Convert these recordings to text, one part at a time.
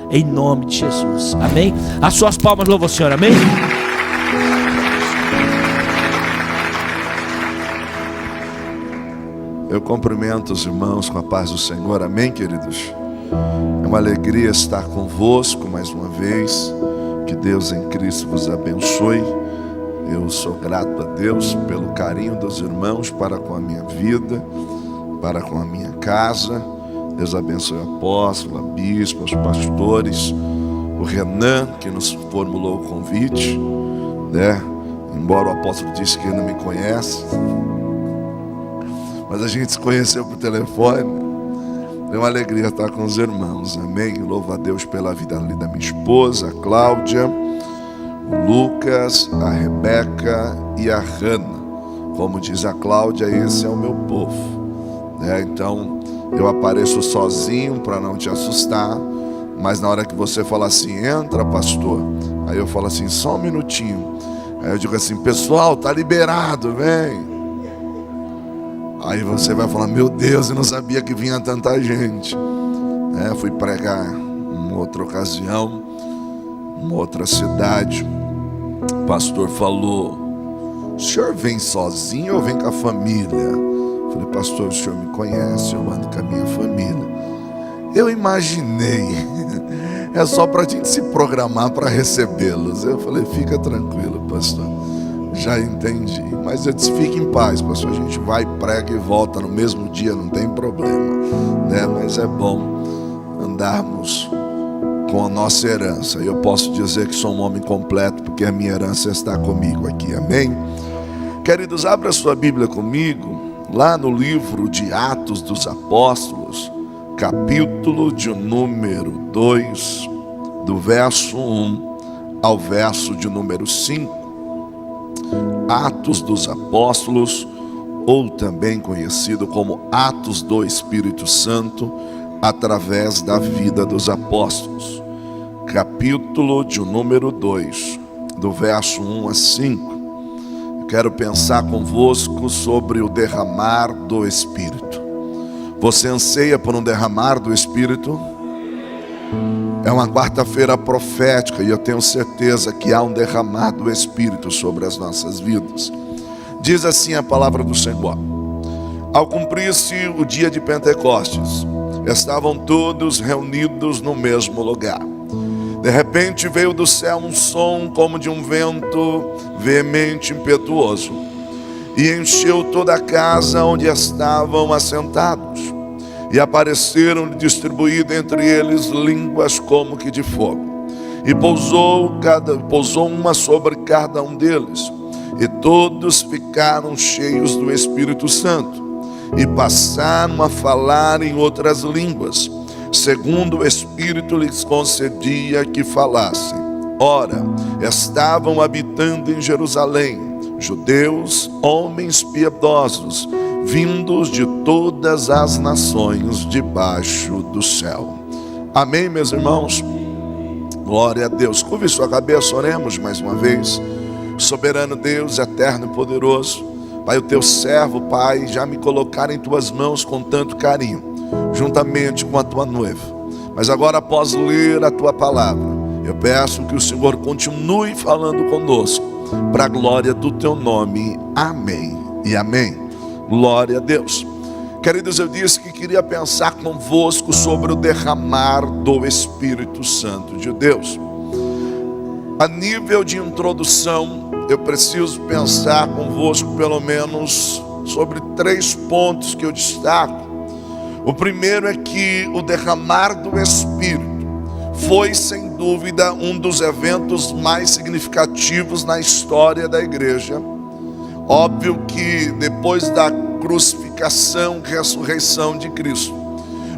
em nome de Jesus, amém? As suas palmas louvam o Senhor, amém? Eu cumprimento os irmãos com a paz do Senhor, amém, queridos? É uma alegria estar convosco mais uma vez. Que Deus em Cristo vos abençoe. Eu sou grato a Deus pelo carinho dos irmãos para com a minha vida, para com a minha casa. Deus abençoe o apóstolo, a bispo, os pastores, o Renan, que nos formulou o convite, né? Embora o apóstolo disse que ele não me conhece, mas a gente se conheceu por telefone. É uma alegria estar com os irmãos, amém? Louvo a Deus pela vida ali da minha esposa, a Cláudia, o Lucas, a Rebeca e a Hanna. Como diz a Cláudia, esse é o meu povo, né? Então eu apareço sozinho para não te assustar, mas na hora que você fala assim, entra pastor, aí eu falo assim, só um minutinho. Aí eu digo assim, pessoal, tá liberado, vem. Aí você vai falar, meu Deus, eu não sabia que vinha tanta gente. Fui pregar em outra ocasião, em outra cidade. O pastor falou, o senhor vem sozinho ou vem com a família? Eu falei, pastor, o senhor me conhece, eu ando com a minha família. Eu imaginei, é só para a gente se programar para recebê-los. Eu falei, fica tranquilo, pastor, já entendi. Mas eu disse, fique em paz, pastor, a gente vai, prega e volta no mesmo dia, não tem problema, né? Mas é bom andarmos com a nossa herança. E eu posso dizer que sou um homem completo, porque a minha herança está comigo aqui, amém? Queridos, abra sua Bíblia comigo, lá no livro de Atos dos Apóstolos, capítulo de número 2, do verso 1 ao verso de número 5. Atos dos Apóstolos, ou também conhecido como Atos do Espírito Santo, através da vida dos apóstolos. Capítulo de número 2, do verso 1 a 5. Eu quero pensar convosco sobre o derramar do Espírito. Você anseia por um derramar do Espírito? É uma quarta-feira profética e eu tenho certeza que há um derramar do Espírito sobre as nossas vidas. Diz assim a palavra do Senhor: ao cumprir-se o dia de Pentecostes, estavam todos reunidos no mesmo lugar. De repente veio do céu um som como de um vento veemente, impetuoso, e encheu toda a casa onde estavam assentados. E apareceram distribuídas entre eles línguas como que de fogo. E pousou uma sobre cada um deles. E todos ficaram cheios do Espírito Santo. E passaram a falar em outras línguas, segundo o Espírito lhes concedia que falassem. Ora, estavam habitando em Jerusalém judeus, homens piedosos, vindos de todas as nações debaixo do céu. Amém, meus irmãos? Glória a Deus. Curve sua cabeça, oremos mais uma vez. Soberano Deus, eterno e poderoso, Pai, o teu servo, Pai, já me colocaram em tuas mãos com tanto carinho, juntamente com a tua noiva. Mas agora, após ler a tua palavra, eu peço que o Senhor continue falando conosco, para a glória do teu nome. Amém e amém. Glória a Deus. Queridos, eu disse que queria pensar convosco sobre o derramar do Espírito Santo de Deus. A nível de introdução, eu preciso pensar convosco pelo menos sobre 3 pontos que eu destaco. O primeiro é que o derramar do Espírito foi, sem dúvida, um dos eventos mais significativos na história da igreja. Óbvio que depois da crucificação e ressurreição de Cristo,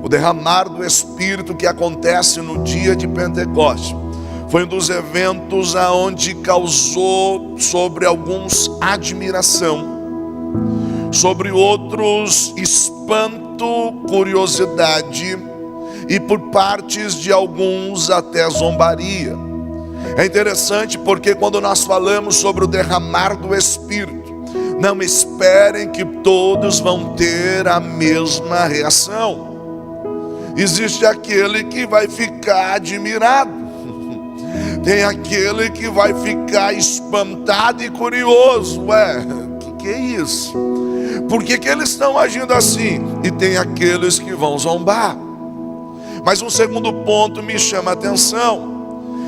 o derramar do Espírito que acontece no dia de Pentecostes foi um dos eventos aonde causou sobre alguns admiração, sobre outros espanto, curiosidade e por partes de alguns até zombaria. É interessante porque quando nós falamos sobre o derramar do Espírito, não esperem que todos vão ter a mesma reação. existe aquele que vai ficar admirado, tem aquele que vai ficar espantado e curioso. Ué, que é isso? Por que eles estão agindo assim? E tem aqueles que vão zombar. Mas um segundo ponto me chama a atenção,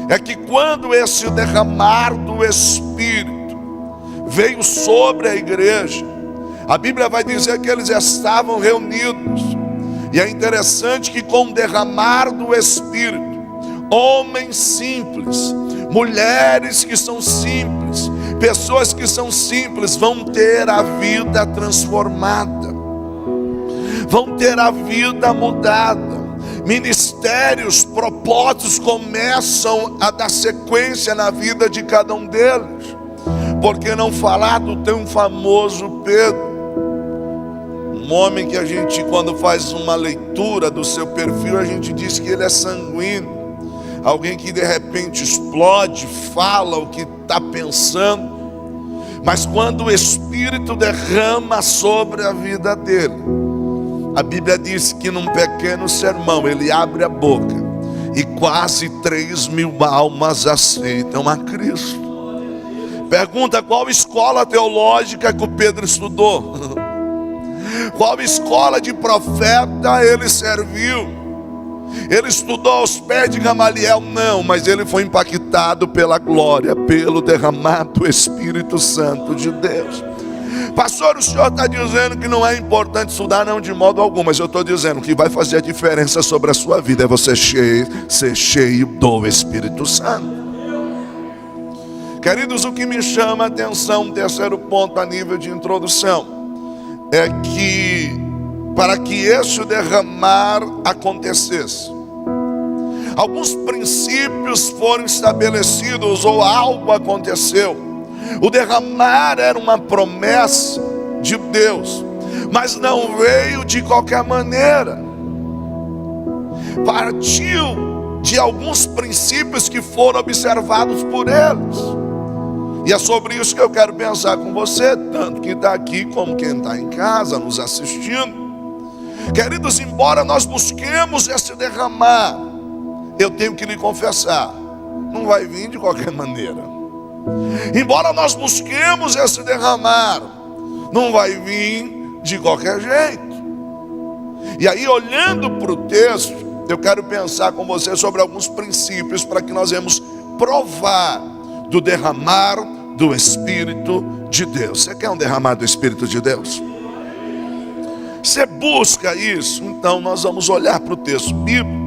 é que quando esse derramar do Espírito veio sobre a igreja, a Bíblia vai dizer que eles estavam reunidos. E é interessante que com o derramar do Espírito, homens simples, mulheres que são simples, pessoas que são simples vão ter a vida transformada, vão ter a vida mudada. Ministérios, propósitos começam a dar sequência na vida de cada um deles. Por que não falar do tão famoso Pedro? Um homem que a gente, quando faz uma leitura do seu perfil, a gente diz que ele é sanguíneo. Alguém que de repente explode, fala o que está pensando. Mas quando o Espírito derrama sobre a vida dele, a Bíblia diz que num pequeno sermão ele abre a boca e quase 3.000 almas aceitam a Cristo. Pergunta: qual escola teológica que o Pedro estudou? Qual escola de profeta ele serviu? Ele estudou aos pés de Gamaliel? Não, mas ele foi impactado pela glória, pelo derramar do Espírito Santo de Deus. Pastor, o senhor está dizendo que não é importante estudar? Não, de modo algum, mas eu estou dizendo que vai fazer a diferença sobre a sua vida é você ser cheio do Espírito Santo. Queridos, o que me chama a atenção, um terceiro ponto a nível de introdução, é que para que esse derramar acontecesse, alguns princípios foram estabelecidos ou algo aconteceu. O derramar era uma promessa de Deus, mas não veio de qualquer maneira. Partiu de alguns princípios que foram observados por eles. E é sobre isso que eu quero pensar com você, tanto que está aqui como quem está em casa nos assistindo. Queridos, embora nós busquemos esse derramar, eu tenho que lhe confessar, não vai vir de qualquer maneira. Embora nós busquemos esse derramar, não vai vir de qualquer jeito. E aí, olhando para o texto, eu quero pensar com você sobre alguns princípios para que nós venhamos provar do derramar do Espírito de Deus. Você quer um derramar do Espírito de Deus? Você busca isso? Então nós vamos olhar para o texto bíblico.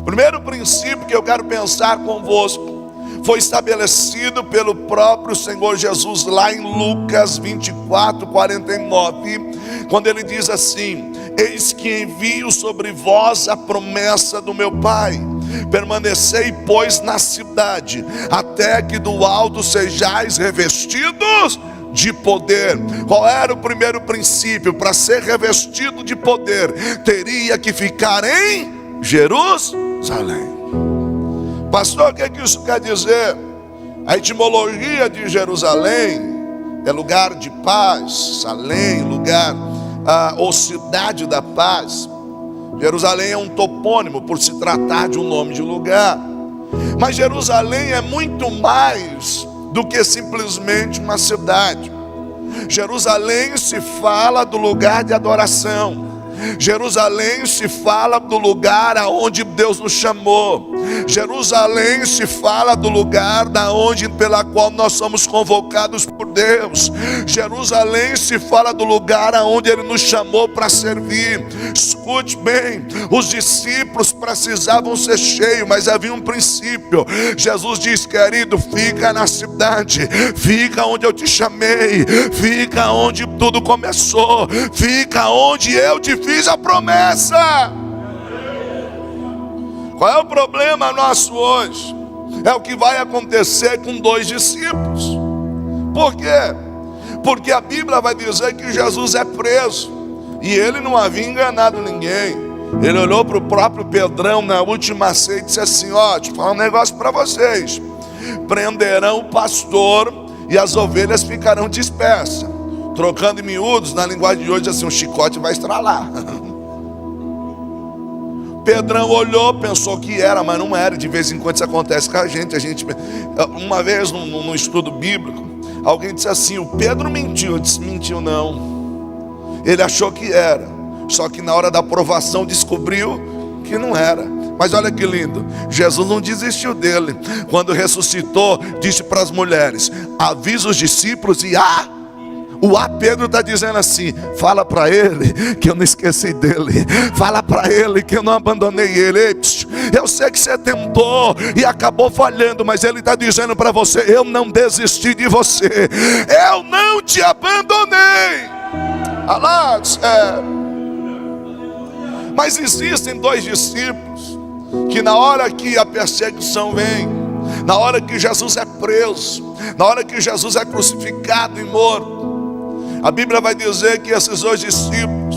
Primeiro princípio que eu quero pensar convosco foi estabelecido pelo próprio Senhor Jesus lá em Lucas 24:49, quando ele diz assim: eis que envio sobre vós a promessa do meu Pai, permanecei pois na cidade, até que do alto sejais revestidos de poder. Qual era o primeiro princípio? Para ser revestido de poder, teria que ficar em Jerusalém. Pastor, o que isso quer dizer? A etimologia de Jerusalém é lugar de paz, Salém, lugar ou cidade da paz. Jerusalém é um topônimo por se tratar de um nome de lugar. Mas Jerusalém é muito mais do que simplesmente uma cidade. Jerusalém se fala do lugar de adoração. Jerusalém se fala do lugar aonde Deus nos chamou. Jerusalém se fala do lugar pela qual nós somos convocados por Deus. Jerusalém se fala do lugar aonde Ele nos chamou para servir. Escute bem, os discípulos precisavam ser cheios, mas havia um princípio. Jesus diz: querido, fica na cidade, fica onde eu te chamei, fica onde tudo começou, fica onde eu te fiz a promessa. Qual é o problema nosso hoje? É o que vai acontecer com 2 discípulos. Por quê? Porque a Bíblia vai dizer que Jesus é preso, e ele não havia enganado ninguém. Ele olhou para o próprio Pedrão na última ceia e disse assim: ó, deixa eu falar um negócio para vocês. Prenderão o pastor e as ovelhas ficarão dispersas. Trocando em miúdos, na linguagem de hoje, assim, o chicote vai estralar. Pedrão olhou, pensou que era, mas não era. De vez em quando isso acontece com a gente. Uma vez num estudo bíblico, alguém disse assim: o Pedro mentiu. Eu disse: mentiu não. Ele achou que era, só que na hora da provação descobriu que não era. Mas olha que lindo, Jesus não desistiu dele. Quando ressuscitou, disse para as mulheres: avisa os discípulos. E Pedro está dizendo assim: fala para ele que eu não esqueci dele, fala para ele que eu não abandonei ele. Ei, eu sei que você tentou e acabou falhando, mas ele está dizendo para você: eu não desisti de você, eu não te abandonei. Alados, Mas existem dois discípulos que na hora que a perseguição vem, na hora que Jesus é preso, na hora que Jesus é crucificado e morto, a Bíblia vai dizer que esses dois discípulos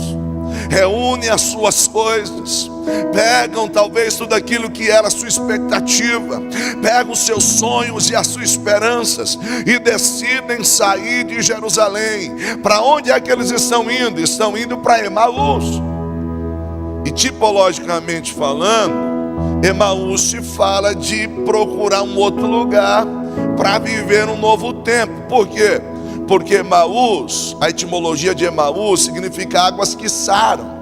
reúnem as suas coisas, pegam talvez tudo aquilo que era a sua expectativa, pegam os seus sonhos e as suas esperanças e decidem sair de Jerusalém. Para onde é que eles estão indo? Estão indo para Emaús. E tipologicamente falando, Emaús se fala de procurar um outro lugar para viver um novo tempo. Por quê? Porque Emaús, a etimologia de Emaús significa águas que saram.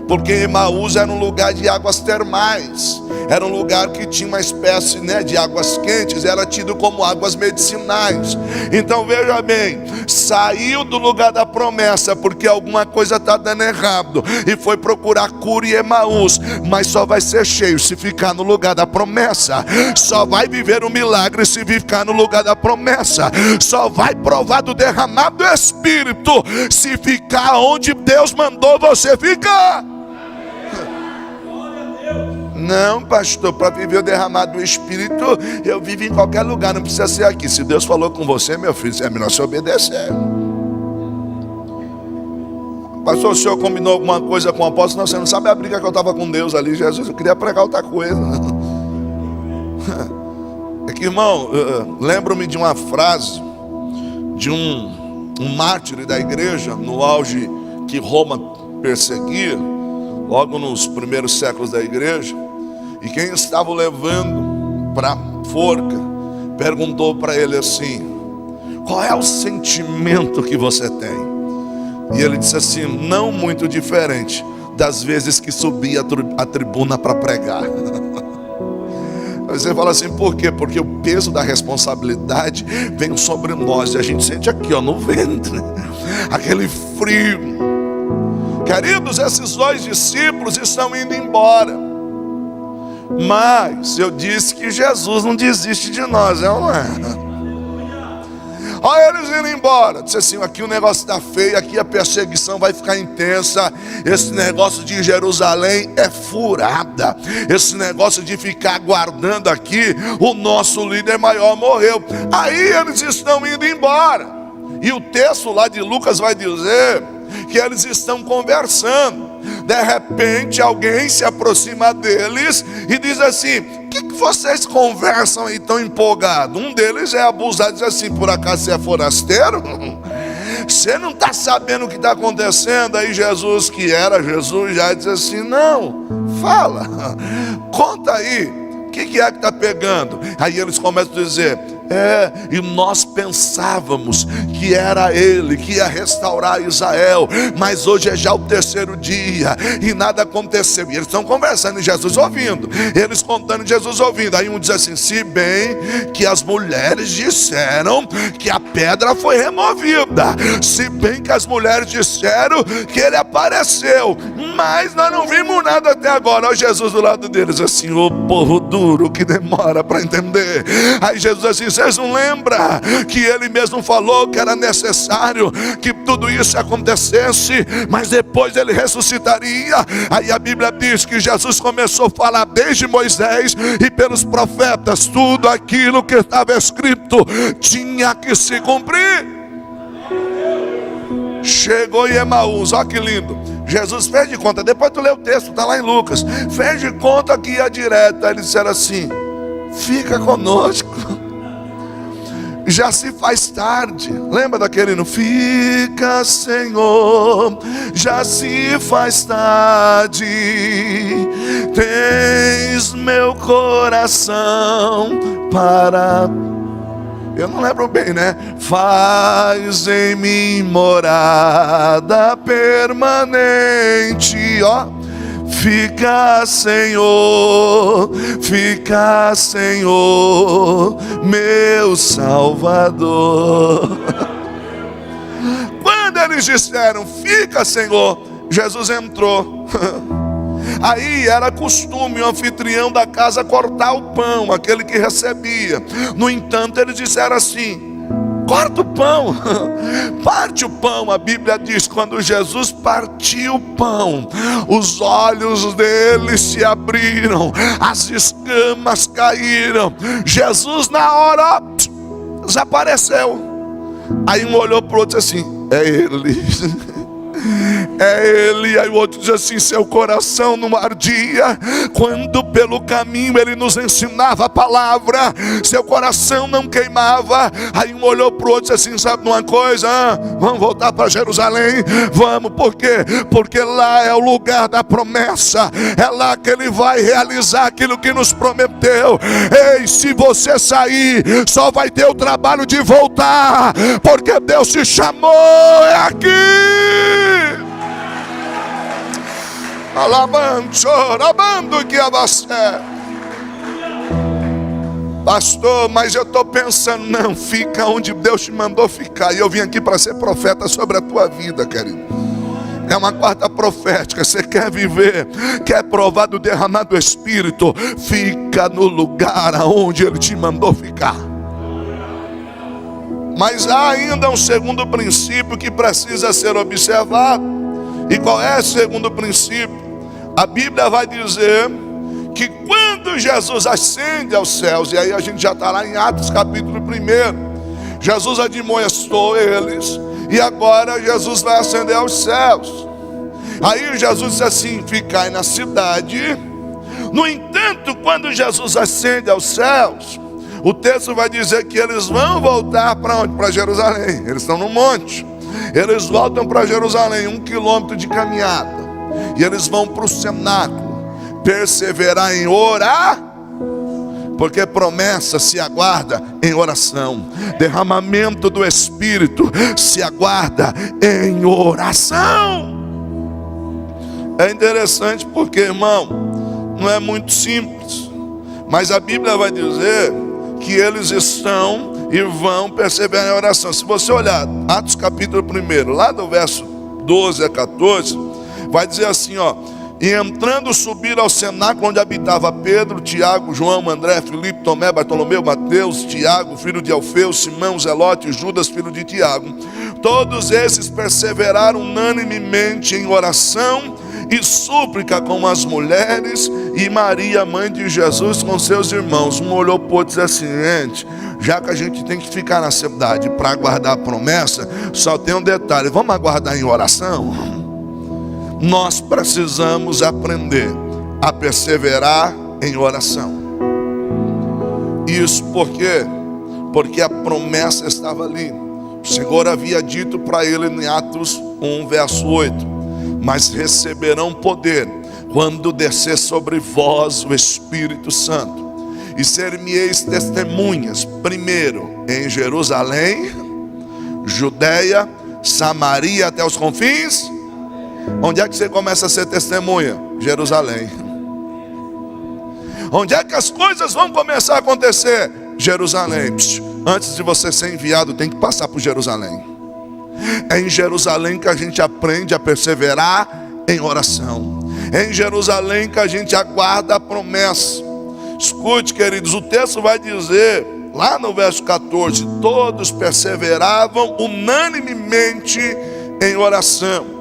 Porque Emaús era um lugar de águas termais, era um lugar que tinha uma espécie, de águas quentes, era tido como águas medicinais. Então veja bem, saiu do lugar da promessa porque alguma coisa está dando errado e foi procurar cura em Emaús, mas só vai ser cheio se ficar no lugar da promessa, só vai viver um milagre se ficar no lugar da promessa, só vai provar do derramado do Espírito se ficar onde Deus mandou você ficar. Não, pastor, para viver o derramado do Espírito, eu vivo em qualquer lugar, não precisa ser aqui. Se Deus falou com você, meu filho, é melhor você obedecer. Pastor, o senhor combinou alguma coisa com o apóstolo? Não, você não sabe a briga que eu estava com Deus ali. Jesus, eu queria pregar outra coisa. É que, irmão, lembro-me de uma frase de um mártir da igreja, no auge que Roma perseguia, logo nos primeiros séculos da igreja. E quem estava o levando para forca perguntou para ele assim: qual é o sentimento que você tem? E ele disse assim: não muito diferente das vezes que subia a tribuna para pregar. Você fala assim: por quê? Porque o peso da responsabilidade vem sobre nós e a gente sente aqui, no ventre, aquele frio. Queridos, esses dois discípulos estão indo embora, mas eu disse que Jesus não desiste de nós, não é? Olha eles indo embora. Disse assim: aqui o negócio está feio, aqui a perseguição vai ficar intensa. Esse negócio de Jerusalém é furada. Esse negócio de ficar aguardando aqui, o nosso líder maior morreu. Aí eles estão indo embora. E o texto lá de Lucas vai dizer que eles estão conversando. De repente alguém se aproxima deles e diz assim: o que vocês conversam aí tão empolgado? Um deles é abusado, diz assim: por acaso você é forasteiro? Você não está sabendo o que está acontecendo? Aí Jesus, que era Jesus, já diz assim: não, fala, conta aí, o que é que está pegando? Aí eles começam a dizer: e nós pensávamos que era ele que ia restaurar Israel, mas hoje é já o terceiro dia e nada aconteceu. E eles estão conversando e Jesus ouvindo, eles contando e Jesus ouvindo. Aí um diz assim: se bem que as mulheres disseram que a pedra foi removida, se bem que as mulheres disseram que ele apareceu, mas nós não vimos nada até agora. Olha Jesus do lado deles assim: ô povo duro que demora para entender. Aí Jesus assim: vocês não lembram que ele mesmo falou que era necessário que tudo isso acontecesse, mas depois ele ressuscitaria? Aí a Bíblia diz que Jesus começou a falar desde Moisés e pelos profetas, tudo aquilo que estava escrito tinha que se cumprir. Chegou em Emaús, olha que lindo. Jesus fez de conta, depois tu lê o texto, está lá em Lucas, fez de conta que ia direto. Aí eles disseram assim: fica conosco. já se faz tarde. Lembra daquele hino? Fica, Senhor, já se faz tarde. Tens meu coração para... Eu não lembro bem, né? Faz em mim morada permanente, ó. Fica, Senhor, meu Salvador. Quando eles disseram, fica, Senhor, Jesus entrou. Aí era costume o anfitrião da casa cortar o pão, aquele que recebia. No entanto, eles disseram assim: corta o pão, parte o pão. A Bíblia diz, quando Jesus partiu o pão, os olhos dele se abriram, as escamas caíram. Jesus na hora desapareceu. Aí um olhou para o outro e disse assim: é ele. É ele. Aí o outro diz assim: seu coração não ardia quando pelo caminho ele nos ensinava a palavra? Seu coração não queimava? Aí um olhou para o outro e disse assim: sabe de uma coisa? Vamos voltar para Jerusalém? Vamos. Por quê? Porque lá é o lugar da promessa. É lá que ele vai realizar aquilo que nos prometeu. Ei, se você sair, só vai ter o trabalho de voltar, porque Deus te chamou. É aqui. Alabando que abacé. Pastor, mas eu estou pensando, não, fica onde Deus te mandou ficar. E eu vim aqui para ser profeta sobre a tua vida, querido. É uma quarta profética. Você quer viver, quer provar do derramar do Espírito, fica no lugar aonde Ele te mandou ficar. Mas há ainda um segundo princípio que precisa ser observado. E qual é o segundo princípio? A Bíblia vai dizer que quando Jesus ascende aos céus, e aí a gente já está lá em Atos capítulo 1, Jesus admoestou eles, e agora Jesus vai ascender aos céus. Aí Jesus disse assim: ficai na cidade. No entanto, quando Jesus ascende aos céus, o texto vai dizer que eles vão voltar para onde? Para Jerusalém. Eles estão no monte. Eles voltam para Jerusalém, 1 quilômetro de caminhada. E eles vão para o cenáculo, perseverar em orar, porque promessa se aguarda em oração. Derramamento do Espírito se aguarda em oração. É interessante porque, irmão, não é muito simples, mas a Bíblia vai dizer que eles estão e vão perseverar em oração. Se você olhar Atos capítulo 1, lá do verso 12 a 14, vai dizer assim, ó: e entrando subiram ao cenáculo onde habitava Pedro, Tiago, João, André, Filipe, Tomé, Bartolomeu, Mateus, Tiago, filho de Alfeu, Simão, Zelote, Judas, filho de Tiago. Todos esses perseveraram unanimemente em oração e súplica com as mulheres e Maria, mãe de Jesus, com seus irmãos. Um olhou para o outro e disse assim: gente, já que a gente tem que ficar na cidade para aguardar a promessa, só tem um detalhe: vamos aguardar em oração. Nós precisamos aprender a perseverar em oração. Isso por quê? Porque a promessa estava ali. O Senhor havia dito para ele em Atos 1, verso 8: mas receberão poder quando descer sobre vós o Espírito Santo, e ser-me-eis testemunhas, primeiro em Jerusalém, Judeia, Samaria, até os confins. Onde é que você começa a ser testemunha? Jerusalém. Onde é que as coisas vão começar a acontecer? Jerusalém. Antes de você ser enviado, tem que passar por Jerusalém. É em Jerusalém que a gente aprende a perseverar em oração. É em Jerusalém que a gente aguarda a promessa. Escute, queridos, o texto vai dizer, lá no verso 14, todos perseveravam unanimemente em oração.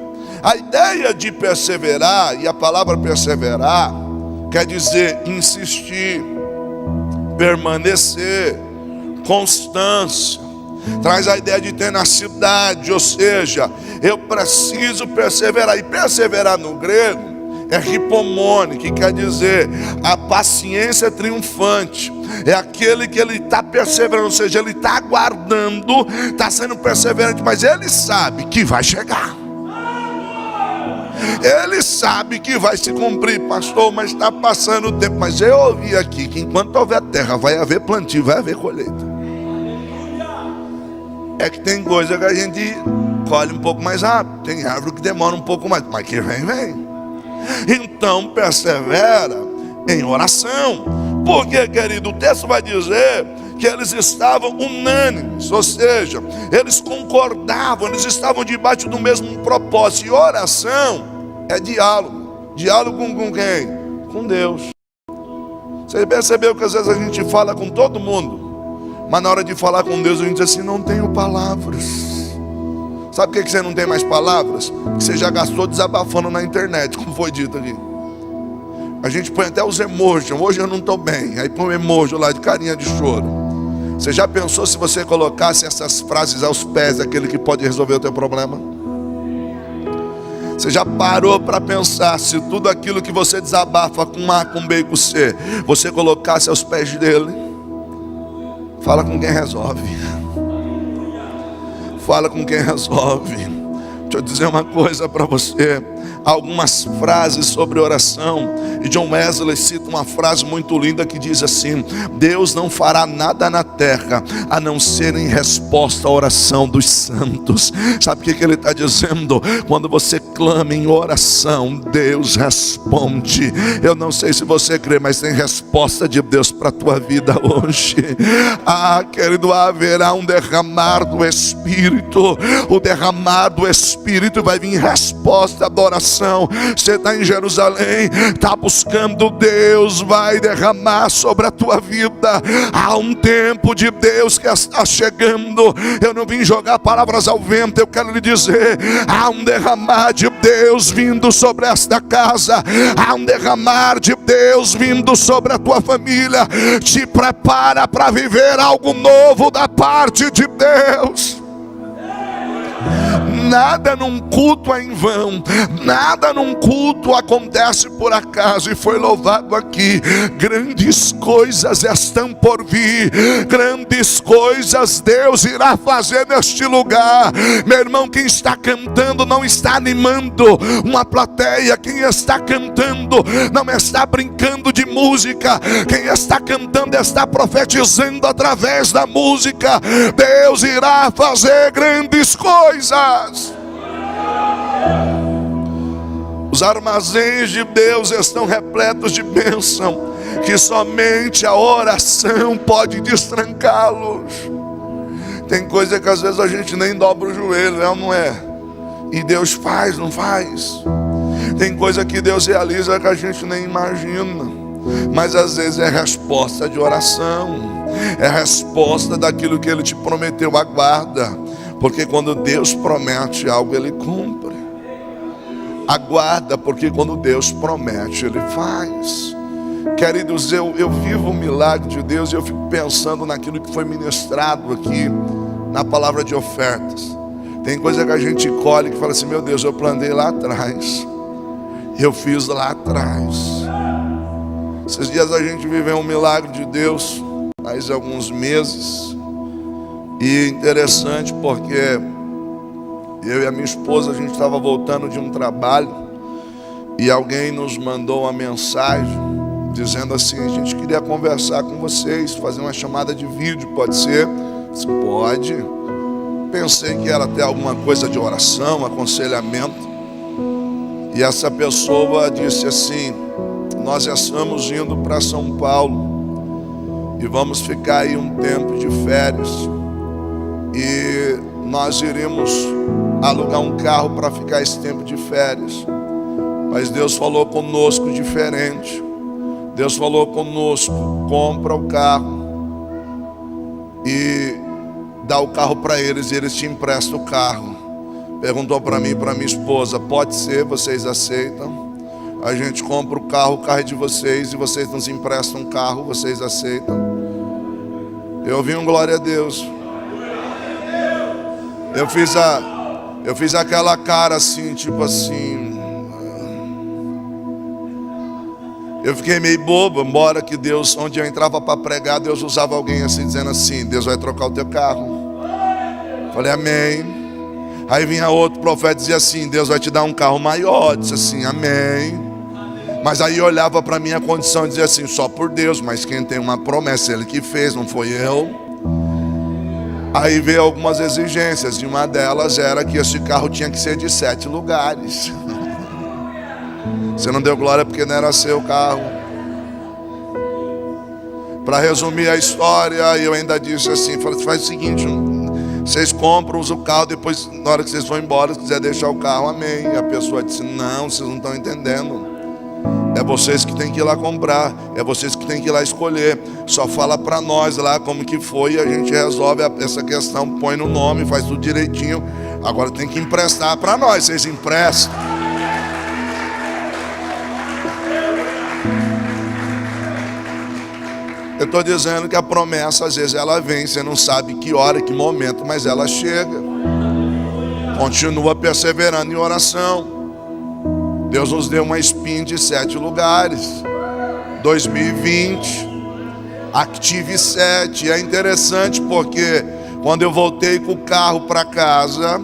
A ideia de perseverar, e a palavra perseverar, quer dizer insistir, permanecer, constância. Traz a ideia de tenacidade, ou seja, eu preciso perseverar. E perseverar no grego é ripomone, que quer dizer a paciência triunfante. É aquele que ele está perseverando, ou seja, ele está aguardando, está sendo perseverante, mas ele sabe que vai chegar. Ele sabe que vai se cumprir, pastor, mas está passando o tempo. Mas eu ouvi aqui que enquanto houver terra, vai haver plantio, vai haver colheita. É que tem coisa que a gente colhe um pouco mais rápido, tem árvore que demora um pouco mais, mas que vem. Então persevera em oração. Porque, querido, o texto vai dizer que eles estavam unânimes, ou seja, eles concordavam, eles estavam debaixo do mesmo propósito. E oração é diálogo. Diálogo com quem? Com Deus. Você percebeu que às vezes a gente fala com todo mundo, mas na hora de falar com Deus a gente diz assim: não tenho palavras. Sabe por que você não tem mais palavras? Porque você já gastou desabafando na internet, como foi dito aqui. A gente põe até os emojis. Hoje eu não estou bem. Aí põe um emoji lá de carinha de choro. Você já pensou se você colocasse essas frases aos pés daquele que pode resolver o teu problema? Você já parou para pensar se tudo aquilo que você desabafa com A, com B e com C, você colocasse aos pés dele? Fala com quem resolve. Fala com quem resolve. Deixa eu dizer uma coisa para você. Algumas frases sobre oração, e John Wesley cita uma frase muito linda que diz assim: Deus não fará nada na terra a não ser em resposta à oração dos santos. Sabe o que ele está dizendo? Quando você clama em oração, Deus responde. Eu não sei se você crê, mas tem resposta de Deus para a tua vida hoje. Querido, haverá um derramar do Espírito. O derramar do Espírito vai vir em resposta da oração. Você está em Jerusalém, está buscando Deus, vai derramar sobre a tua vida. Há um tempo de Deus que está chegando. Eu não vim jogar palavras ao vento, eu quero lhe dizer: há um derramar de Deus vindo sobre esta casa. Há um derramar de Deus vindo sobre a tua família. Te prepara para viver algo novo da parte de Deus. Nada num culto é em vão, nada num culto acontece por acaso. E foi louvado aqui: grandes coisas estão por vir, grandes coisas Deus irá fazer neste lugar. Meu irmão, quem está cantando não está animando uma plateia, quem está cantando não está brincando de música, quem está cantando está profetizando através da música. Deus irá fazer grandes coisas. Os armazéns de Deus estão repletos de bênção, que somente a oração pode destrancá-los. Tem coisa que às vezes a gente nem dobra o joelho, é ou não é? E Deus faz, não faz? Tem coisa que Deus realiza que a gente nem imagina, mas às vezes é resposta de oração, é resposta daquilo que Ele te prometeu. Aguarda, porque quando Deus promete algo, Ele cumpre. Aguarda, porque quando Deus promete, Ele faz. Queridos, eu vivo o milagre de Deus e eu fico pensando naquilo que foi ministrado aqui na palavra de ofertas. Tem coisa que a gente colhe que fala assim: meu Deus, eu plantei lá atrás, eu fiz lá atrás. Esses dias a gente viveu um milagre de Deus, faz alguns meses. E interessante porque eu e a minha esposa, a gente estava voltando de um trabalho e alguém nos mandou uma mensagem dizendo assim: a gente queria conversar com vocês, fazer uma chamada de vídeo, pode ser? Disse, pode. Pensei que era até alguma coisa de oração, aconselhamento. E essa pessoa disse assim: nós estamos indo para São Paulo e vamos ficar aí um tempo de férias. E nós iremos alugar um carro para ficar esse tempo de férias. Mas Deus falou conosco diferente. Deus falou conosco: compra o carro e dá o carro para eles e eles te emprestam o carro. Perguntou para mim e para minha esposa: pode ser, vocês aceitam? A gente compra o carro é de vocês e vocês nos emprestam um carro, vocês aceitam? Eu ouvi um glória a Deus. Eu fiz aquela cara assim, tipo assim, Eu fiquei meio bobo, embora que Deus, onde eu entrava para pregar, Deus usava alguém assim, dizendo assim: Deus vai trocar o teu carro. Falei, amém. Aí vinha outro profeta e dizia assim: Deus vai te dar um carro maior. Eu disse assim, amém. Mas aí eu olhava para a minha condição e dizia assim: só por Deus, mas quem tem uma promessa, Ele que fez, não foi eu. Aí veio algumas exigências, e uma delas era que esse carro tinha que ser de 7 lugares. Você não deu glória porque não era seu carro. Para resumir a história, eu ainda disse assim: faz o seguinte, vocês compram, usam o carro, depois na hora que vocês vão embora, se quiser deixar o carro, amém. E a pessoa disse: não, vocês não estão entendendo. É vocês que tem que ir lá comprar, é vocês que tem que ir lá escolher. Só fala para nós lá como que foi e a gente resolve essa questão, põe no nome, faz tudo direitinho. Agora tem que emprestar para nós, vocês emprestam. Eu estou dizendo que a promessa às vezes ela vem, você não sabe que hora, que momento, mas ela chega. Continua perseverando em oração. Deus nos deu uma spin de 7 lugares. 2020, Active 7. É interessante porque quando eu voltei com o carro para casa,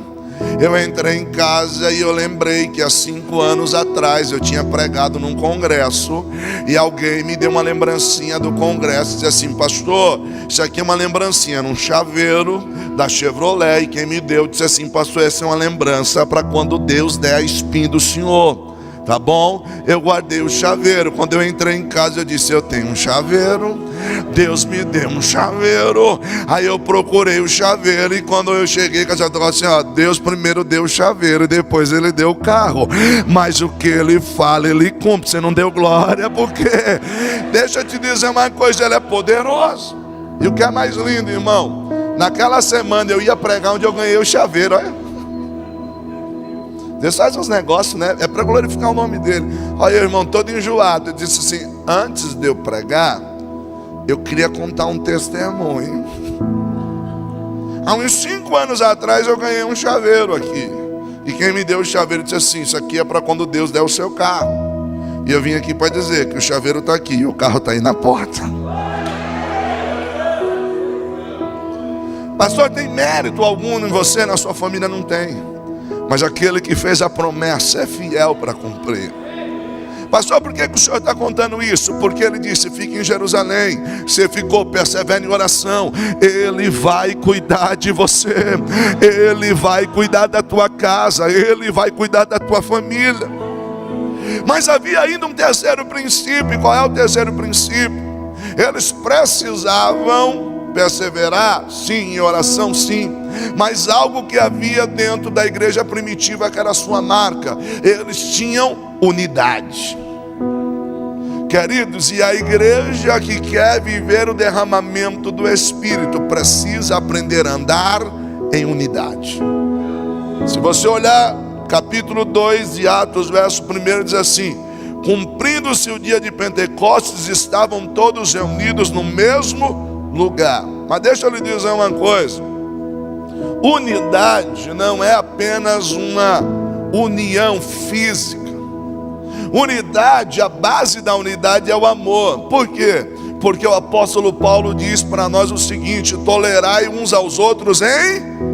eu entrei em casa e eu lembrei que há 5 anos atrás eu tinha pregado num congresso e alguém me deu uma lembrancinha do congresso e disse assim: pastor, isso aqui é uma lembrancinha num chaveiro da Chevrolet, e quem me deu disse assim: pastor, essa é uma lembrança para quando Deus der a spin do senhor. Tá bom? Eu guardei o chaveiro. Quando eu entrei em casa eu disse: eu tenho um chaveiro, Deus me deu um chaveiro. Aí eu procurei o chaveiro, e quando eu cheguei, eu falei assim: ó, Deus primeiro deu o chaveiro e depois Ele deu o carro. Mas o que Ele fala, Ele cumpre. Você não deu glória, porque deixa eu te dizer uma coisa, Ele é poderoso. E o que é mais lindo, irmão, naquela semana eu ia pregar onde eu ganhei o chaveiro. Olha, Deus faz uns negócios, né? É para glorificar o nome dele. Olha, irmão, todo enjoado. Eu disse assim: antes de eu pregar, eu queria contar um testemunho. Há uns 5 anos atrás eu ganhei um chaveiro aqui. E quem me deu o chaveiro disse assim: isso aqui é para quando Deus der o seu carro. E eu vim aqui para dizer que o chaveiro está aqui e o carro está aí na porta. Pastor, tem mérito algum em você, na sua família? Não tem. Mas aquele que fez a promessa é fiel para cumprir. Pastor, por que o senhor está contando isso? Porque ele disse: fique em Jerusalém. Você ficou, persevera em oração. Ele vai cuidar de você. Ele vai cuidar da tua casa. Ele vai cuidar da tua família. Mas havia ainda um terceiro princípio. E qual é o terceiro princípio? Eles precisavam perseverar, sim, em oração, sim. Mas algo que havia dentro da igreja primitiva, que era a sua marca, eles tinham unidade. Queridos, e a igreja que quer viver o derramamento do Espírito precisa aprender a andar em unidade. Se você olhar capítulo 2 de Atos, verso 1, diz assim: cumprindo-se o dia de Pentecostes, estavam todos reunidos no mesmo lugar. Mas deixa eu lhe dizer uma coisa: unidade não é apenas uma união física. Unidade, a base da unidade é o amor. Por quê? Porque o apóstolo Paulo diz para nós o seguinte: tolerai uns aos outros em...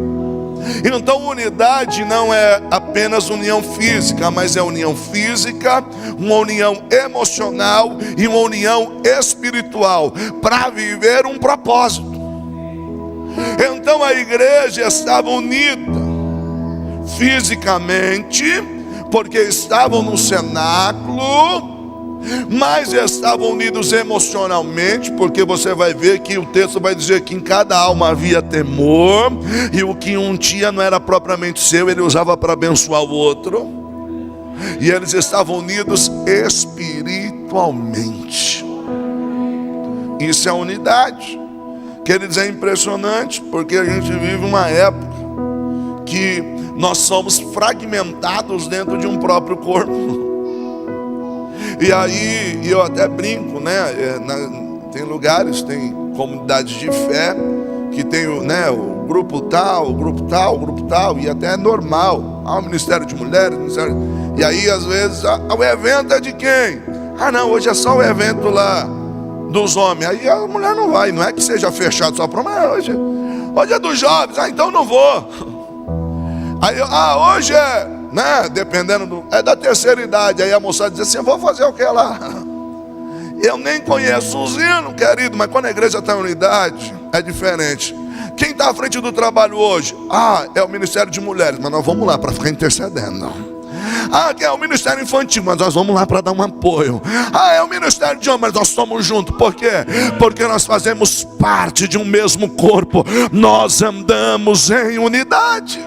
Então unidade não é apenas união física, mas é união física, uma união emocional e uma união espiritual para viver um propósito. Então a igreja estava unida fisicamente, porque estavam no cenáculo, mas estavam unidos emocionalmente, porque você vai ver que o texto vai dizer que em cada alma havia temor, e o que um tinha não era propriamente seu, ele usava para abençoar o outro. E eles estavam unidos espiritualmente. Isso é unidade. Queridos, é impressionante, porque a gente vive uma época que nós somos fragmentados dentro de um próprio corpo. E aí, eu até brinco, né? Tem lugares, tem comunidades de fé que tem o grupo tal, o grupo tal, o grupo tal, e até é normal. Há o ministério de mulheres, e aí às vezes o evento é de quem? Ah não, hoje é só o evento lá dos homens. Aí a mulher não vai, não é que seja fechado só para hoje é dos jovens, então não vou. Aí, hoje é, né, dependendo é da terceira idade. Aí a moçada diz assim, eu vou fazer o que lá? Eu nem conheço os hinos, querido, mas quando a igreja está em unidade, é diferente. Quem está à frente do trabalho hoje? É o Ministério de Mulheres, mas nós vamos lá para ficar intercedendo. Que é o Ministério Infantil, mas nós vamos lá para dar um apoio. É o Ministério de Homens, mas nós estamos juntos. Por quê? Porque nós fazemos parte de um mesmo corpo. Nós andamos em unidade.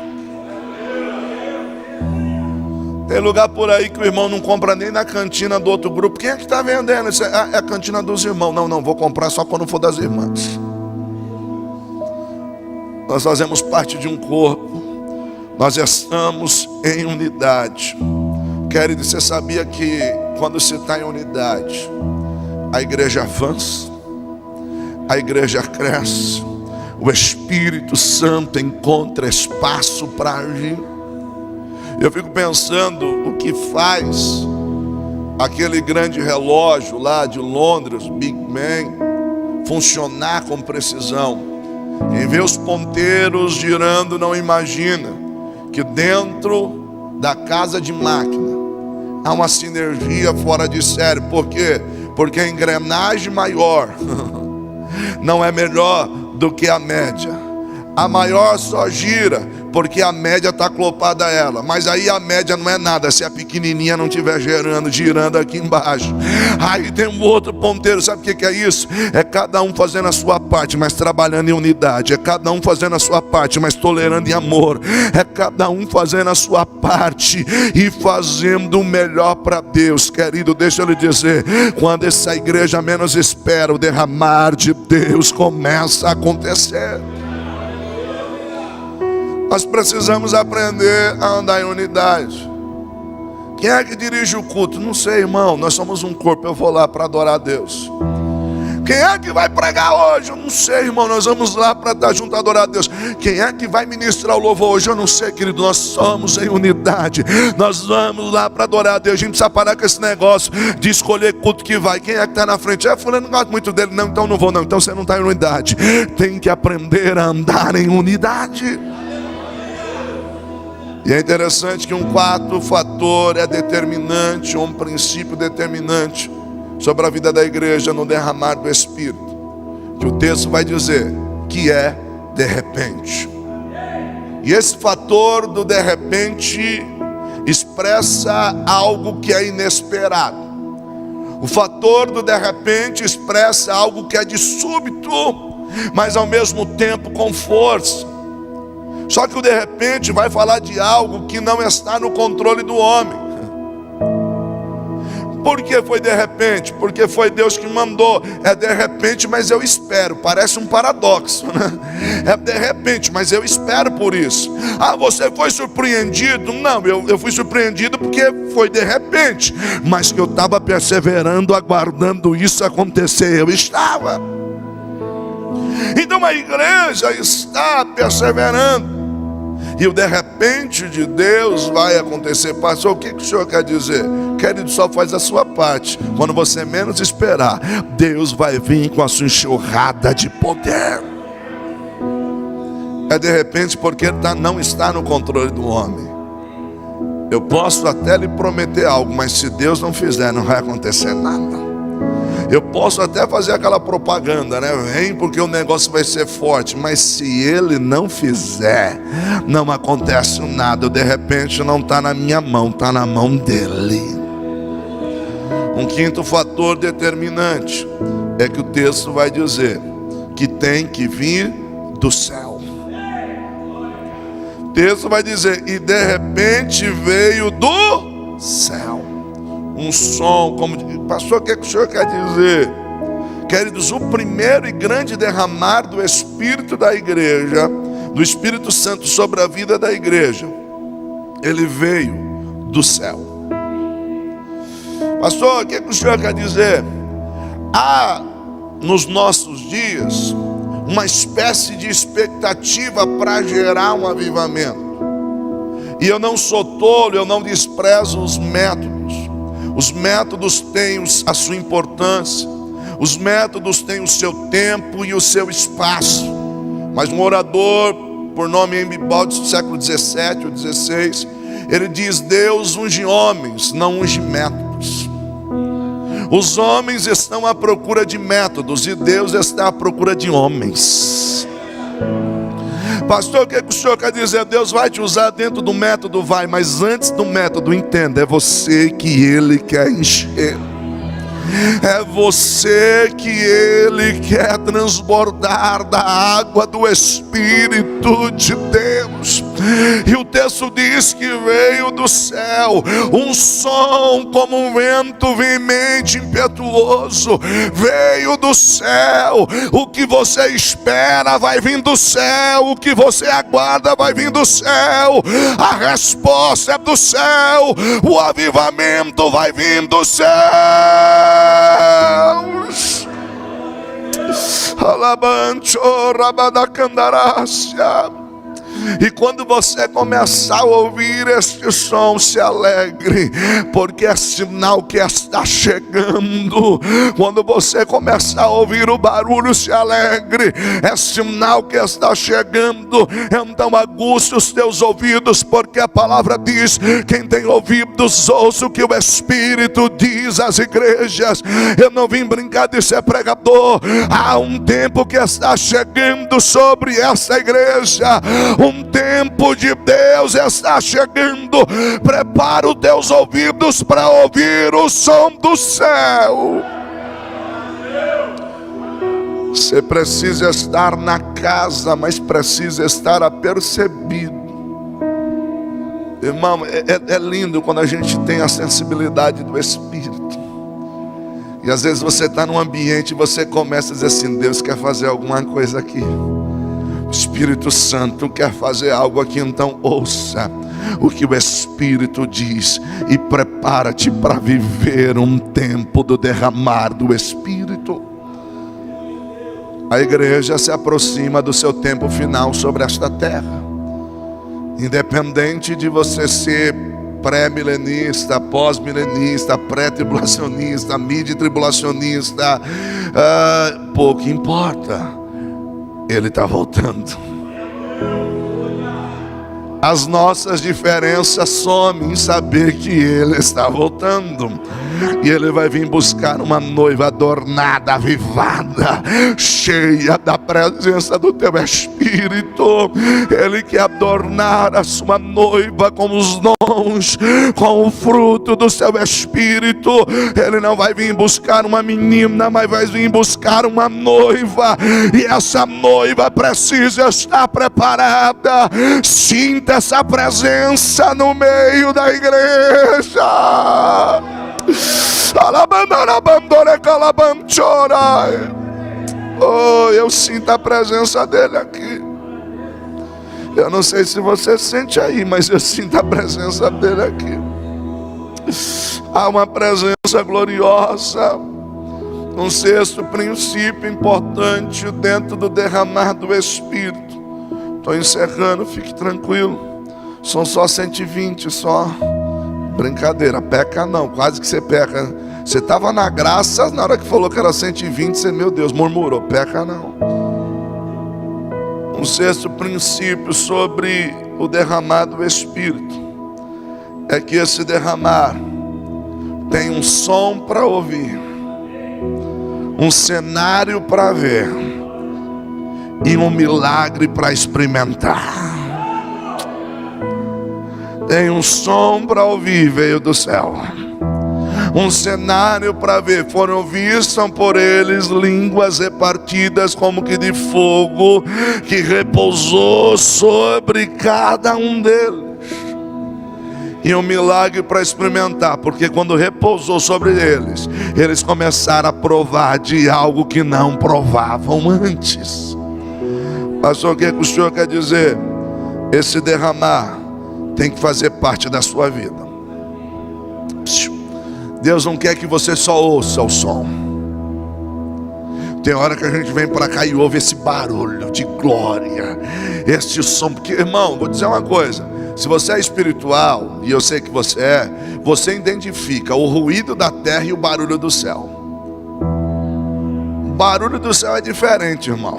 Tem lugar por aí que o irmão não compra nem na cantina do outro grupo. Quem é que está vendendo? Isso é a cantina dos irmãos. Não, vou comprar só quando for das irmãs. Nós fazemos parte de um corpo. Nós estamos em unidade. Querido, você sabia que quando se está em unidade, a igreja avança, a igreja cresce, o Espírito Santo encontra espaço para agir. Eu fico pensando o que faz aquele grande relógio lá de Londres, Big Ben, funcionar com precisão. Quem vê os ponteiros girando não imagina que dentro da casa de máquina há uma sinergia fora de série. Por quê? Porque a engrenagem maior não é melhor do que a média. A maior só gira porque a média está acoplada a ela. Mas aí a média não é nada se a pequenininha não estiver girando aqui embaixo. Aí tem um outro ponteiro. Sabe o que é isso? É cada um fazendo a sua parte, mas trabalhando em unidade. É cada um fazendo a sua parte, mas tolerando em amor. É cada um fazendo a sua parte e fazendo o melhor para Deus. Querido, deixa eu lhe dizer, quando essa igreja menos espera, o derramar de Deus começa a acontecer. Nós precisamos aprender a andar em unidade. Quem é que dirige o culto? Não sei, irmão. Nós somos um corpo, eu vou lá para adorar a Deus. Quem é que vai pregar hoje? Eu não sei, irmão. Nós vamos lá para estar junto a adorar a Deus. Quem é que vai ministrar o louvor hoje? Eu não sei, querido. Nós somos em unidade. Nós vamos lá para adorar a Deus. A gente precisa parar com esse negócio de escolher culto que vai. Quem é que está na frente? Fulano não gosta muito dele. Não, então não vou não. Então você não está em unidade. Tem que aprender a andar em unidade. E é interessante que um quarto fator é determinante, um princípio determinante sobre a vida da igreja no derramar do Espírito, que o texto vai dizer que é de repente. E esse fator do de repente expressa algo que é inesperado. O fator do de repente expressa algo que é de súbito, mas ao mesmo tempo com força. Só que o de repente vai falar de algo que não está no controle do homem. Por que foi de repente? Porque foi Deus que mandou. É de repente, mas eu espero. Parece um paradoxo, né? É de repente, mas eu espero por isso. Você foi surpreendido? Não, eu fui surpreendido porque foi de repente, mas que eu estava perseverando, aguardando isso acontecer. Eu estava. Então a igreja está perseverando. E o de repente de Deus vai acontecer. Pastor, o que o senhor quer dizer? Querido, só faz a sua parte. Quando você menos esperar, Deus vai vir com a sua enxurrada de poder. É de repente porque não está no controle do homem. Eu posso até lhe prometer algo, mas se Deus não fizer, não vai acontecer nada. Eu posso até fazer aquela propaganda, né? Vem porque o negócio vai ser forte. Mas se ele não fizer, não acontece nada. De repente não está na minha mão, está na mão dele. Um quinto fator determinante é que o texto vai dizer que tem que vir do céu. O texto vai dizer, e de repente veio do céu um som, como pastor, o que o senhor quer dizer? Queridos, o primeiro e grande derramar do Espírito da igreja, do Espírito Santo sobre a vida da igreja, ele veio do céu. Pastor, o que o senhor quer dizer? Há nos nossos dias uma espécie de expectativa para gerar um avivamento. E eu não sou tolo, eu não desprezo os métodos. Os métodos têm a sua importância, os métodos têm o seu tempo e o seu espaço. Mas um orador, por nome Embibode, do século 17 ou 16, ele diz: Deus unge homens, não unge métodos. Os homens estão à procura de métodos e Deus está à procura de homens. Pastor, o que o senhor quer dizer? Deus vai te usar dentro do método? Vai, mas antes do método, entenda, é você que Ele quer encher. É você que Ele quer transbordar da água do Espírito de Deus. E o texto diz que veio do céu um som como um vento veemente, impetuoso. Veio do céu. O que você espera vai vir do céu. O que você aguarda vai vir do céu. A resposta é do céu. O avivamento vai vir do céu. Alabancho rabadacandarácia. E quando você começar a ouvir este som, se alegre, porque é sinal que está chegando. Quando você começar a ouvir o barulho, se alegre, é sinal que está chegando. Então aguce os teus ouvidos, porque a palavra diz: quem tem ouvidos, ouça o que o Espírito diz às igrejas. Eu não vim brincar de ser pregador. Há um tempo que está chegando sobre essa igreja. Um tempo de Deus está chegando. Prepara os teus ouvidos para ouvir o som do céu. Você precisa estar na casa, mas precisa estar apercebido. Irmão, é lindo quando a gente tem a sensibilidade do Espírito. E às vezes você está num ambiente e você começa a dizer assim: Deus quer fazer alguma coisa aqui. O Espírito Santo quer fazer algo aqui. Então ouça o que o Espírito diz e prepara-te para viver um tempo do derramar do Espírito. A igreja se aproxima do seu tempo final sobre esta terra. Independente de você ser pré-milenista, pós-milenista, pré-tribulacionista, mid-tribulacionista, pouco importa. Ele está voltando. As nossas diferenças somem em saber que Ele está voltando. E Ele vai vir buscar uma noiva adornada, avivada, cheia da presença do teu Espírito. Ele quer adornar a sua noiva com os dons, com o fruto do seu Espírito. Ele não vai vir buscar uma menina, mas vai vir buscar uma noiva. E essa noiva precisa estar preparada. Sinta essa presença no meio da igreja. Oh, eu sinto a presença dele aqui. Eu não sei se você sente aí, mas eu sinto a presença dele aqui. Há uma presença gloriosa. Um sexto princípio importante dentro do derramar do Espírito. Estou encerrando, fique tranquilo. São só 120 só. Brincadeira, peca não, quase que você peca. Você estava na graça, na hora que falou que era 120, você, meu Deus, murmurou, peca não. Um sexto princípio sobre o derramar do Espírito é que esse derramar tem um som para ouvir, um cenário para ver e um milagre para experimentar. Tem um som para ouvir, veio do céu. Um cenário para ver, foram vistas por eles línguas repartidas como que de fogo, que repousou sobre cada um deles. E um milagre para experimentar, porque quando repousou sobre eles, eles começaram a provar de algo que não provavam antes. Pastor, o que o senhor quer dizer? Esse derramar tem que fazer parte da sua vida. Deus não quer que você só ouça o som. Tem hora que a gente vem para cá e ouve esse barulho de glória, esse som. Porque, irmão, vou dizer uma coisa: se você é espiritual, e eu sei que você é, você identifica o ruído da terra e o barulho do céu. O barulho do céu é diferente, irmão.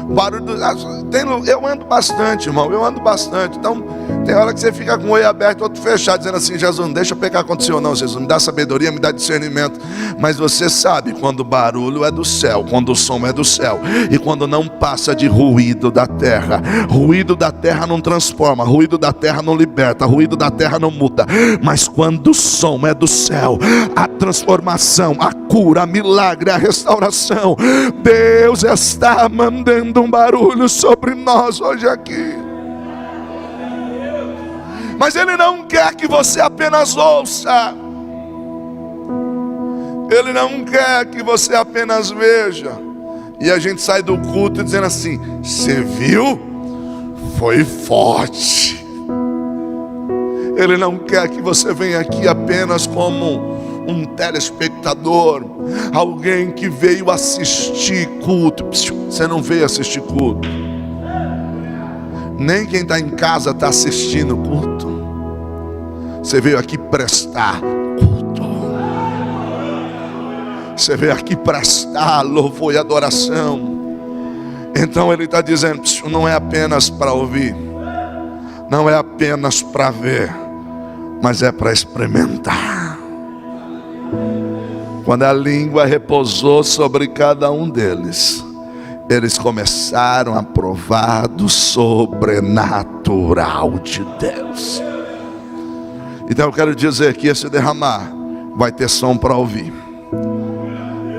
Eu ando bastante, irmão. Eu ando bastante. Então, tem hora que você fica com o olho aberto, outro fechado, dizendo assim: Jesus, não deixa o pecado acontecer ou não, Jesus. Me dá sabedoria, me dá discernimento. Mas você sabe quando o barulho é do céu, quando o som é do céu, e quando não passa de ruído da terra. Ruído da terra não transforma, ruído da terra não liberta, ruído da terra não muda. Mas quando o som é do céu, a transformação, a cura, a milagre, a restauração, Deus está mandando um barulho sobre nós hoje aqui. Mas Ele não quer que você apenas ouça. Ele não quer que você apenas veja. E a gente sai do culto dizendo assim: você viu? Foi forte. Ele não quer que você venha aqui apenas como um telespectador, alguém que veio assistir culto. Você não veio assistir culto. Nem quem está em casa está assistindo culto. Você veio aqui prestar culto. Você veio aqui prestar louvor e adoração. Então Ele está dizendo: não é apenas para ouvir, não é apenas para ver, mas é para experimentar. Quando a língua repousou sobre cada um deles, eles começaram a provar do sobrenatural de Deus. Então eu quero dizer que esse derramar vai ter som para ouvir,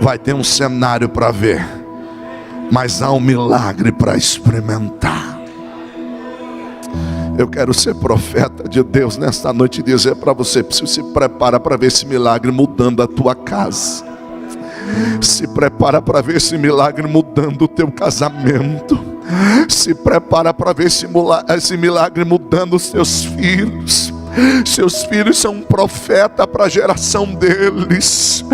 vai ter um cenário para ver, mas há um milagre para experimentar. Eu quero ser profeta de Deus nesta noite e dizer para você: se prepara para ver esse milagre mudando a tua casa. Se prepara para ver esse milagre mudando o teu casamento. Se prepara para ver esse milagre mudando os teus filhos. Seus filhos são um profeta para a geração deles.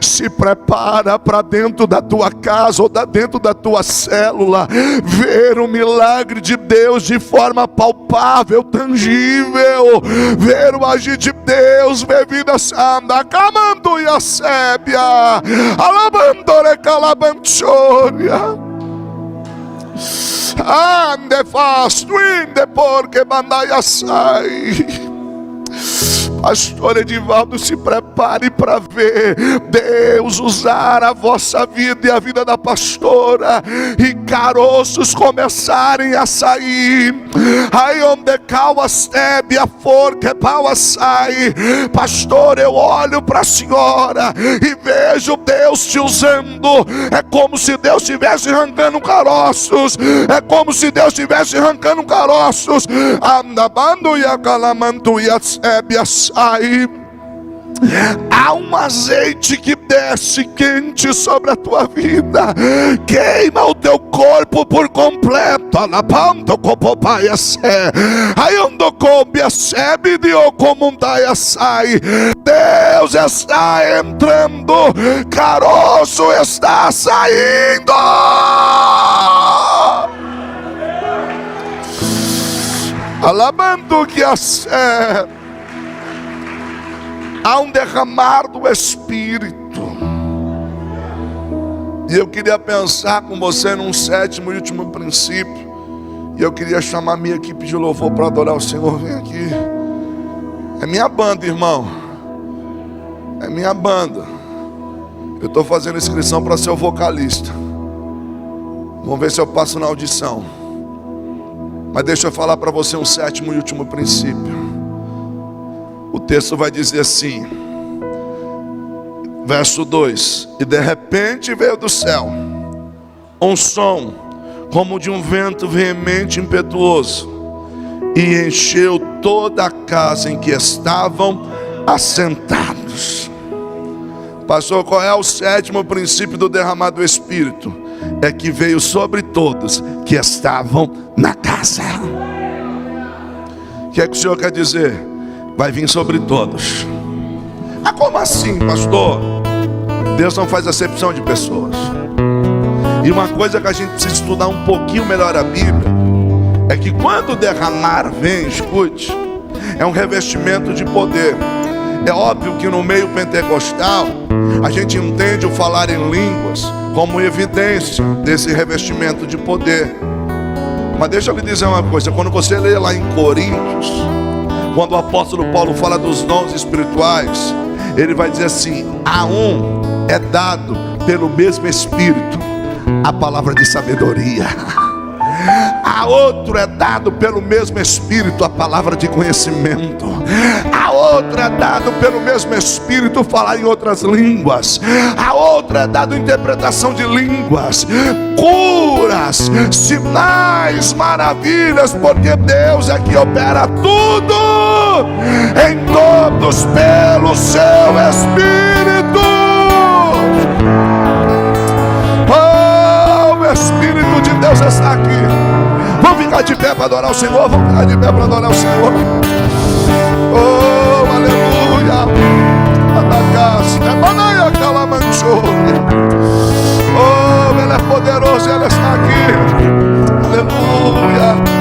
Se prepara para dentro da tua casa ou dentro da tua célula ver o milagre de Deus de forma palpável, tangível. Ver o agir de Deus, ver vida santa, camando e a sébia, alabandore calabanchoria. Ande fast, inde porque bandai assai. Pastor Edivaldo, se prepare para ver Deus usar a vossa vida e a vida da pastora, e caroços começarem a sair. Aí onde cal a stébia for que pau a sai. Pastor, eu olho para a senhora e vejo Deus te usando. É como se Deus estivesse arrancando caroços. É como se Deus estivesse arrancando caroços. Andabando e acalamanto e a stébia sai. Há um azeite que desce quente sobre a tua vida, queima o teu corpo por completo. Alabando copopaia sé, aí onde coube a sebe de o comundaia sai. Deus está entrando, caroço está saindo. Alabando que a sé. Há um derramar do Espírito. E eu queria pensar com você num sétimo e último princípio. E eu queria chamar minha equipe de louvor para adorar o Senhor. Vem aqui. É minha banda, irmão. É minha banda. Eu estou fazendo inscrição para ser o vocalista. Vamos ver se eu passo na audição. Mas deixa eu falar para você um sétimo e último princípio. O texto vai dizer assim, verso 2: e de repente veio do céu um som como de um vento veemente e impetuoso, e encheu toda a casa em que estavam assentados. Pastor, qual é o sétimo princípio do derramar do Espírito? É que veio sobre todos que estavam na casa. O que é que o Senhor quer dizer? Vai vir sobre todos. Ah, como assim, pastor? Deus não faz acepção de pessoas. E uma coisa que a gente precisa estudar um pouquinho melhor a Bíblia é que quando o derramar vem, escute, é um revestimento de poder. É óbvio que no meio pentecostal a gente entende o falar em línguas como evidência desse revestimento de poder. Mas deixa eu lhe dizer uma coisa, quando você lê lá em Coríntios, quando o apóstolo Paulo fala dos dons espirituais, ele vai dizer assim: a um é dado pelo mesmo Espírito a palavra de sabedoria, a outro é dado pelo mesmo Espírito a palavra de conhecimento, a outro é dado pelo mesmo Espírito falar em outras línguas, a outro é dado interpretação de línguas, curas, sinais, maravilhas, porque Deus é que opera tudo em todos pelo seu Espírito. O Espírito de Deus está aqui. Vamos ficar de pé para adorar o Senhor. Vamos ficar de pé para adorar o Senhor. Oh, aleluia. Oh, Ele é poderoso, Ele está aqui. Aleluia.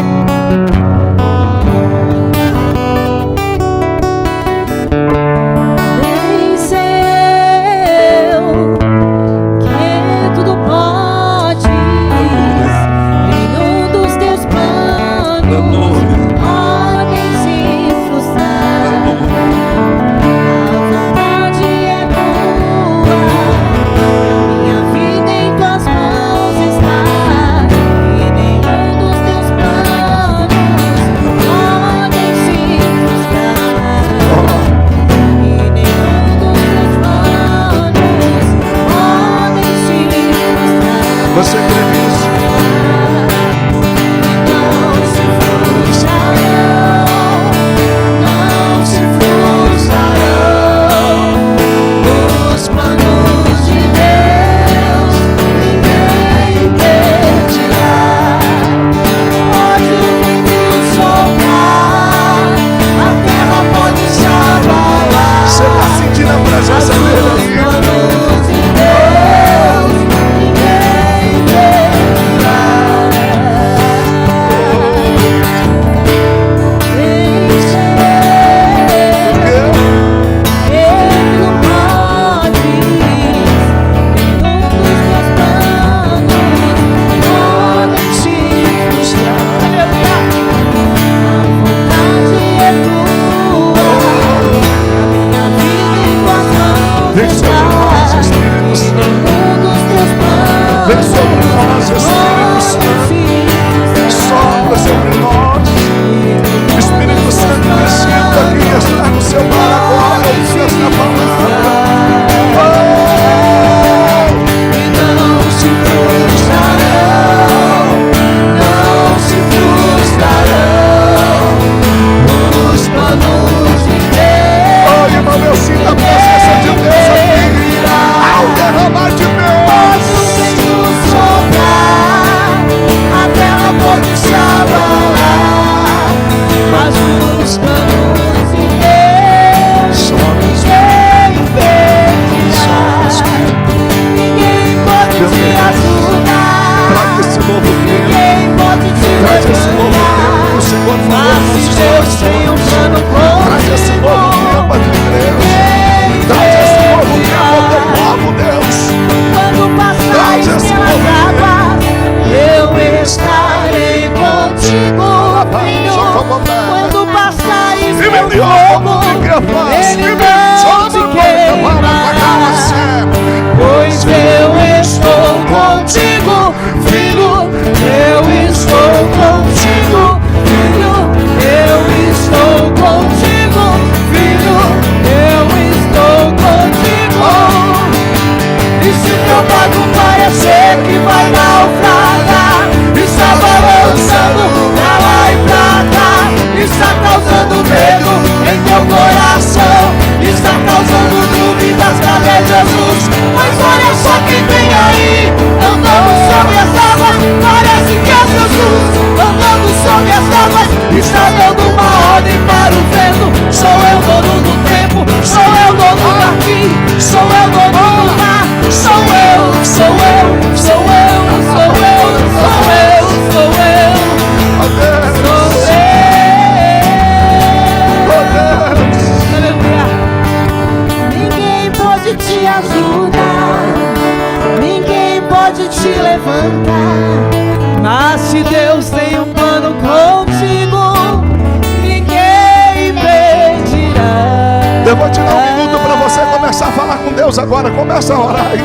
Deus agora, começa a orar aí.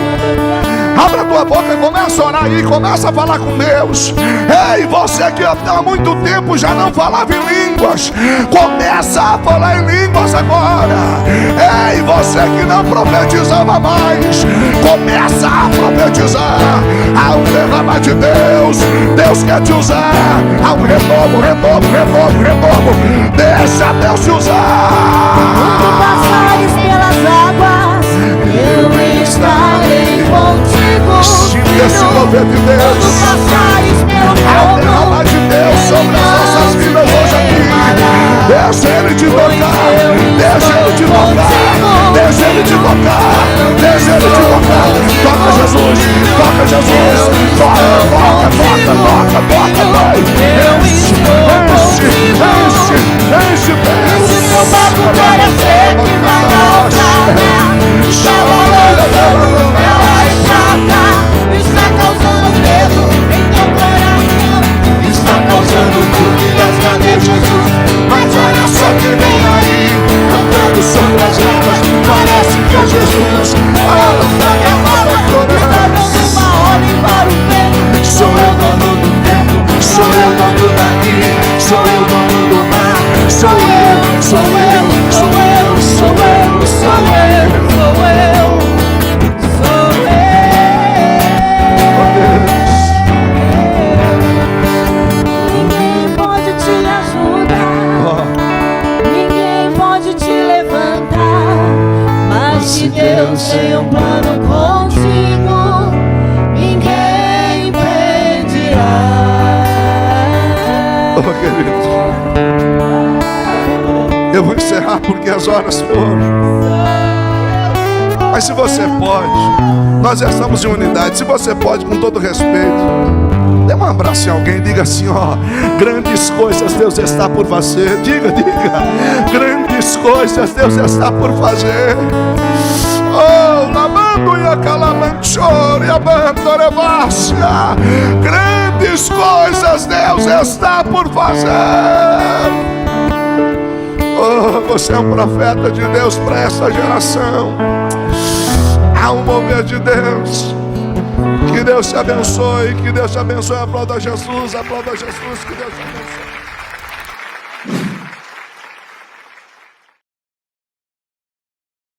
Abra a tua boca, começa a orar aí, começa a falar com Deus. Ei, você que há muito tempo já não falava em línguas, começa a falar em línguas agora. Ei, você que não profetizava mais, começa a profetizar. Há um derramar de Deus, Deus quer te usar. Há um renovo. Deixa Deus te usar. Quando passares pelas águas, eu estarei contigo. Sinta esse mover de Deus. Quando passares pelo Há um fogo, derramar de Deus sobre as nossas vidas hoje aqui. Deixa Ele te tocar. Deixa Ele te tocar. Deixa Ele te tocar. Deixa Ele te tocar. Toca Jesus. Toca Jesus. Toca, Pai. Enche, esse teu barco parecer que vai naufragar. Está rolando pela estrada, está causando medo em teu coração, está causando dúvidas, cadê Jesus? Mas olha só que vem aí, andando sobre as águas, parece que é Jesus. Olha só que a fala está dando uma ordem para o vento. Sou eu dono do tempo, sou eu dono daqui, sou eu dono do mar. Sou eu, sou eu, sou eu, sou eu, sou eu, sou eu, sou eu. Ninguém pode te ajudar, ninguém pode te levantar, mas se Deus tem um plano contigo, ninguém impedirá. querido. Eu vou encerrar porque as horas foram. Mas se você pode, nós já estamos em unidade. Se você pode, com todo respeito, dê um abraço em alguém. Diga assim, ó: grandes coisas Deus está por fazer. Diga, grandes coisas Deus está por fazer. Oh, lamando e acalamanchor e abandorevácia. Grandes coisas Deus está por fazer. Oh, você é um profeta de Deus para essa geração. Há um mover de Deus. Que Deus te abençoe. Que Deus te abençoe. Aplauda Jesus, que Deus te abençoe.